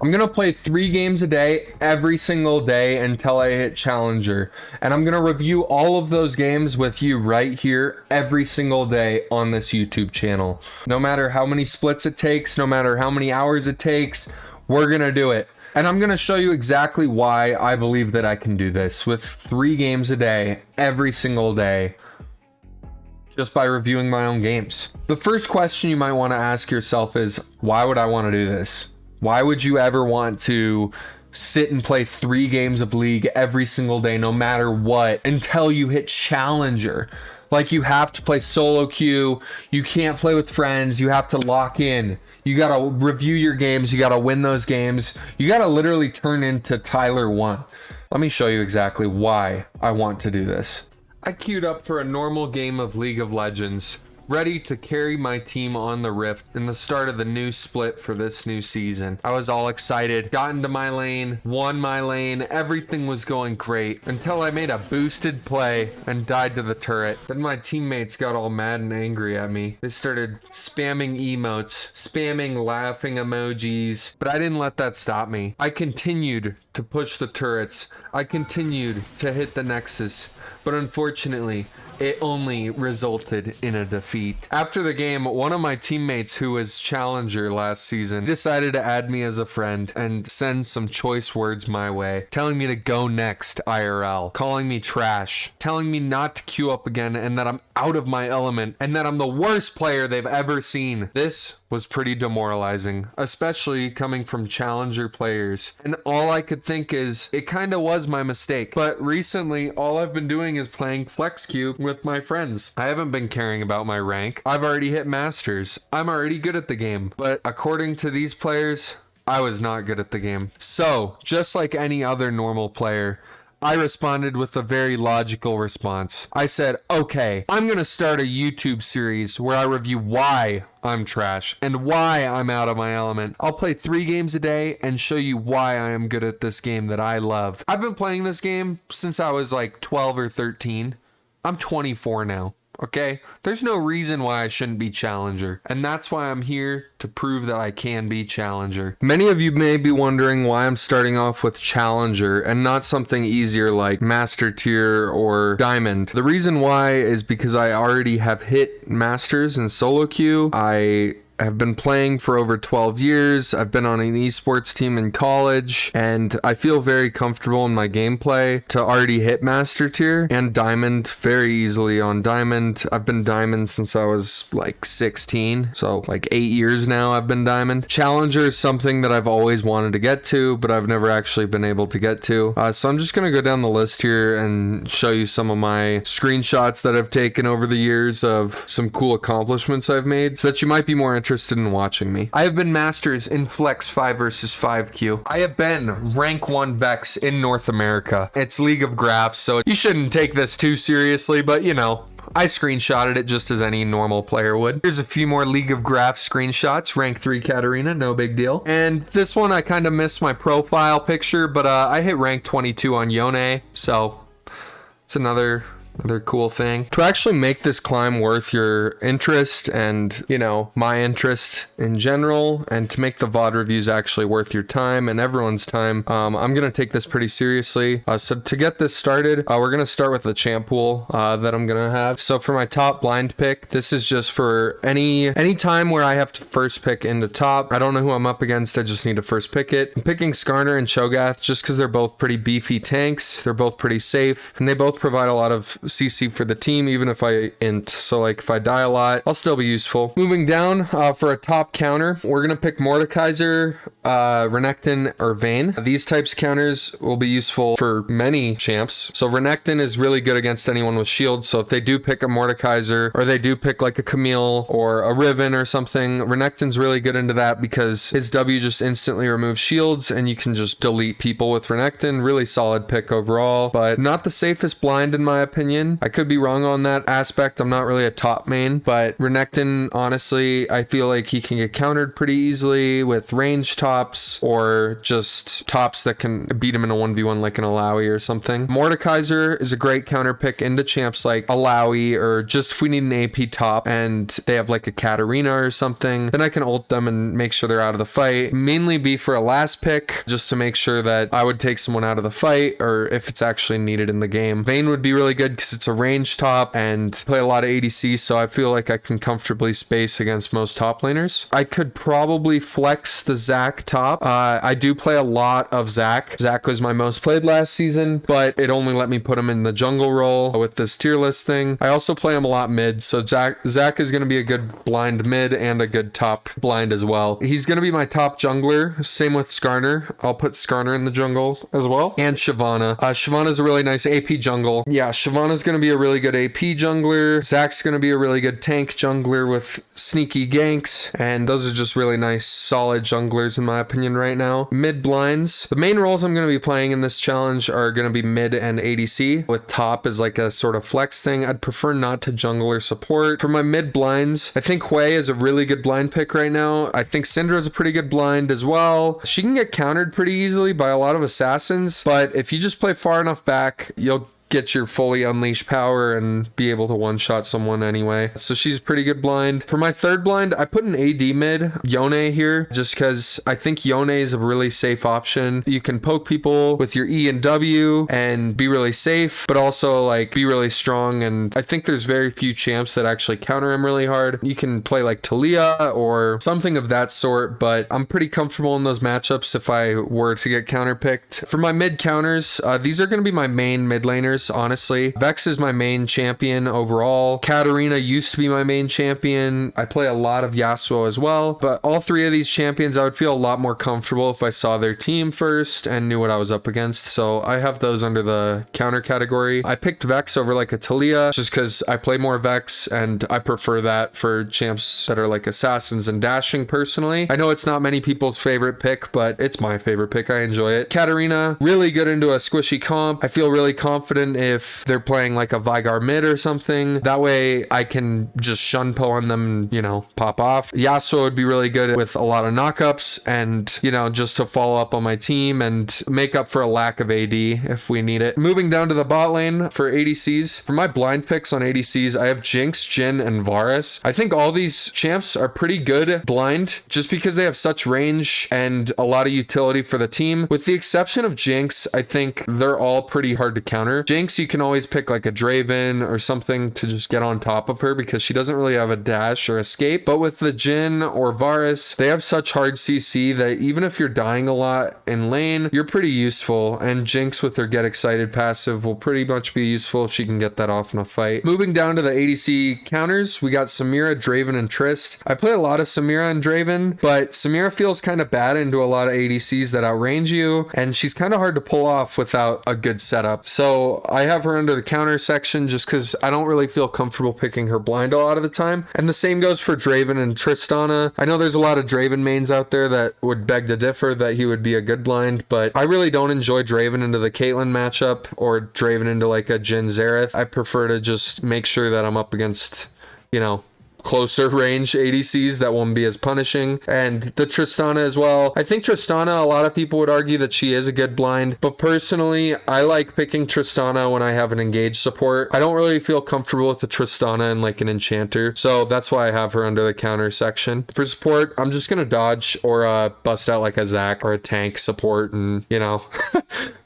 I'm going to play 3 games a day every single day until I hit Challenger. And I'm going to review all of those games with you right here every single day on this YouTube channel. No matter how many splits it takes, no matter how many hours it takes, we're going to do it. And I'm going to show you exactly why I believe that I can do this with 3 games a day every single day, just by reviewing my own games. The first question you might want to ask yourself is, why would I want to do this? Why would you ever want to sit and play 3 games of League every single day, no matter what, until you hit Challenger? Like, you have to play solo queue. You can't play with friends. You have to lock in. You got to review your games. You got to win those games. You got to literally turn into Tyler 1. Let me show you exactly why I want to do this. I queued up for a normal game of League of Legends, ready to carry my team on the Rift in the start of the new split for this new season. I was all excited, got into my lane, won my lane, everything was going great until I made a boosted play and died to the turret. Then my teammates got all mad and angry at me. They started spamming emotes, spamming laughing emojis, but I didn't let that stop me. I continued to push the turrets. I continued to hit the Nexus, but unfortunately, it only resulted in a defeat. After the game, one of my teammates who was Challenger last season decided to add me as a friend and send some choice words my way, telling me to go next IRL, calling me trash, telling me not to queue up again and that I'm out of my element and that I'm the worst player they've ever seen. This was pretty demoralizing, especially coming from Challenger players. And all I could think is, it kind of was my mistake. But recently, all I've been doing is playing flex queue with my friends. I haven't been caring about my rank. I've already hit Masters. I'm already good at the game. But according to these players, I was not good at the game. So, just like any other normal player, I responded with a very logical response. I said, okay, I'm gonna start a YouTube series where I review why I'm trash and why I'm out of my element. I'll play 3 games a day and show you why I am good at this game that I love. I've been playing this game since I was like 12 or 13. I'm 24 now. Okay, there's no reason why I shouldn't be Challenger, and that's why I'm here to prove that I can be Challenger. Many of you may be wondering why I'm starting off with Challenger and not something easier like Master Tier or Diamond. The reason why is because I already have hit Masters in solo queue. I have been playing for over 12 years. I've been on an esports team in college, and I feel very comfortable in my gameplay to already hit Master Tier and Diamond very easily on Diamond. I've been Diamond since I was like 16, so like 8 years now I've been Diamond. Challenger is something that I've always wanted to get to, but I've never actually been able to get to. So I'm just gonna go down the list here and show you some of my screenshots that I've taken over the years of some cool accomplishments I've made, so that you might be more interested in watching me. I have been Masters in Flex 5 versus 5 queue. I have been rank 1 Vex in North America. It's League of Graphs, so you shouldn't take this too seriously, but you know, I screenshotted it just as any normal player would. Here's a few more League of Graphs screenshots. Rank 3 Katarina, no big deal. And this one I kind of missed my profile picture, but I hit rank 22 on Yone, so it's another cool thing. To actually make this climb worth your interest and, you know, my interest in general, and to make the VOD reviews actually worth your time and everyone's time, I'm going to take this pretty seriously. So to get this started, we're going to start with the champ pool that I'm going to have. So for my top blind pick, this is just for any time where I have to first pick into top. I don't know who I'm up against. I just need to first pick it. I'm picking Skarner and Cho'Gath just because they're both pretty beefy tanks. They're both pretty safe, and they both provide a lot of CC for the team, even if I int. So like if I die a lot, I'll still be useful. Moving down for a top counter, we're gonna pick Mordekaiser, Renekton, or Vayne. These types of counters will be useful for many champs. So Renekton is really good against anyone with shield. So if they do pick a Mordekaiser, or they do pick like a Camille or a Riven or something, Renekton's really good into that because his W just instantly removes shields and you can just delete people with Renekton. Really solid pick overall, but not the safest blind in my opinion. I could be wrong on that aspect. I'm not really a top main, but Renekton, honestly, I feel like he can get countered pretty easily with range top tops or just tops that can beat him in a 1v1 like an Alawi or something. Mordekaiser is a great counter pick into champs like Alawi, or just if we need an AP top and they have like a Katarina or something, then I can ult them and make sure they're out of the fight. Mainly be for a last pick, just to make sure that I would take someone out of the fight, or if it's actually needed in the game. Vayne would be really good because it's a range top and play a lot of ADC, so I feel like I can comfortably space against most top laners. I could probably flex the Zac top. I do play a lot of Zac. Zac was my most played last season, but it only let me put him in the jungle role with this tier list thing. I also play him a lot mid, so Zac is going to be a good blind mid and a good top blind as well. He's going to be my top jungler. Same with Skarner. I'll put Skarner in the jungle as well. And Shyvana. Shyvana's a really nice AP jungle. Yeah, Shyvana's going to be a really good AP jungler. Zac's going to be a really good tank jungler with sneaky ganks, and those are just really nice solid junglers in my opinion right now. Mid blinds. The main roles I'm going to be playing in this challenge are going to be mid and ADC, with top as like a sort of flex thing. I'd prefer not to jungle or support. For my mid blinds, I think Hui is a really good blind pick right now. I think Syndra's a pretty good blind as well. She can get countered pretty easily by a lot of assassins, but if you just play far enough back, you'll get your fully unleashed power and be able to one-shot someone anyway. So she's a pretty good blind. For my third blind, I put an AD mid, Yone here, just because I think Yone is a really safe option. You can poke people with your E and W and be really safe, but also like be really strong, and I think there's very few champs that actually counter him really hard. You can play like Talia or something of that sort, but I'm pretty comfortable in those matchups if I were to get counter-picked. For my mid counters, these are going to be my main mid laners. Honestly, Vex is my main champion overall. Katarina used to be my main champion. I play a lot of Yasuo as well, but all three of these champions I would feel a lot more comfortable if I saw their team first and knew what I was up against, so I have those under the counter category. I picked Vex over like a Talia just because I play more Vex and I prefer that for champs that are like assassins and dashing personally. I know it's not many people's favorite pick, but it's my favorite pick. I enjoy it. Katarina, really good into a squishy comp. I feel really confident if they're playing like a Veigar mid or something. That way I can just shunpo on them and, you know, pop off. Yasuo would be really good with a lot of knockups and, you know, just to follow up on my team and make up for a lack of AD if we need it. Moving down to the bot lane for ADCs. For my blind picks on ADCs, I have Jinx, Jhin, and Varus. I think all these champs are pretty good blind just because they have such range and a lot of utility for the team. With the exception of Jinx, I think they're all pretty hard to counter. Jinx, you can always pick like a Draven or something to just get on top of her because she doesn't really have a dash or escape. But with the Jhin or Varus, they have such hard CC that even if you're dying a lot in lane, you're pretty useful. And Jinx with her get excited passive will pretty much be useful if she can get that off in a fight. Moving down to the ADC counters, we got Samira, Draven, and Trist. I play a lot of Samira and Draven, but Samira feels kind of bad into a lot of ADCs that outrange you, and she's kind of hard to pull off without a good setup. So I have her under the counter section just because I don't really feel comfortable picking her blind a lot of the time. And the same goes for Draven and Tristana. I know there's a lot of Draven mains out there that would beg to differ that he would be a good blind, but I really don't enjoy Draven into the Caitlyn matchup or Draven into like a Jhin Xerath. I prefer to just make sure that I'm up against, you know, closer range ADCs that won't be as punishing. And the Tristana as well. I think Tristana, a lot of people would argue that she is a good blind, but personally I like picking Tristana when I have an engaged support. I don't really feel comfortable with the Tristana and like an enchanter, so that's why I have her under the counter section. For support, I'm just gonna dodge or bust out like a Zac or a tank support and, you know,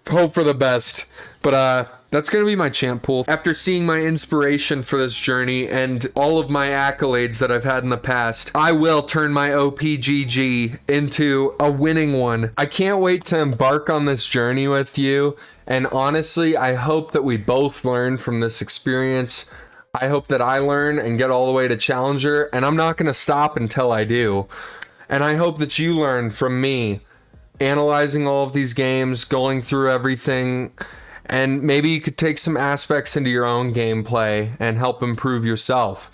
hope for the best. But that's going to be my champ pool. After seeing my inspiration for this journey and all of my accolades that I've had in the past, I will turn my OPGG into a winning one. I can't wait to embark on this journey with you. And honestly, I hope that we both learn from this experience. I hope that I learn and get all the way to Challenger, and I'm not going to stop until I do. And I hope that you learn from me, analyzing all of these games, going through everything. And maybe you could take some aspects into your own gameplay and help improve yourself.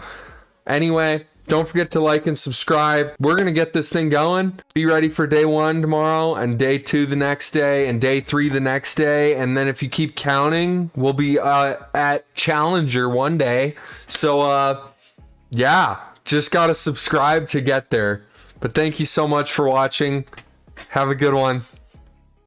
Anyway, don't forget to like and subscribe. We're going to get this thing going. Be ready for day 1 tomorrow and day 2 the next day and day 3 the next day. And then if you keep counting, we'll be at Challenger one day. So, yeah, just got to subscribe to get there. But thank you so much for watching. Have a good one.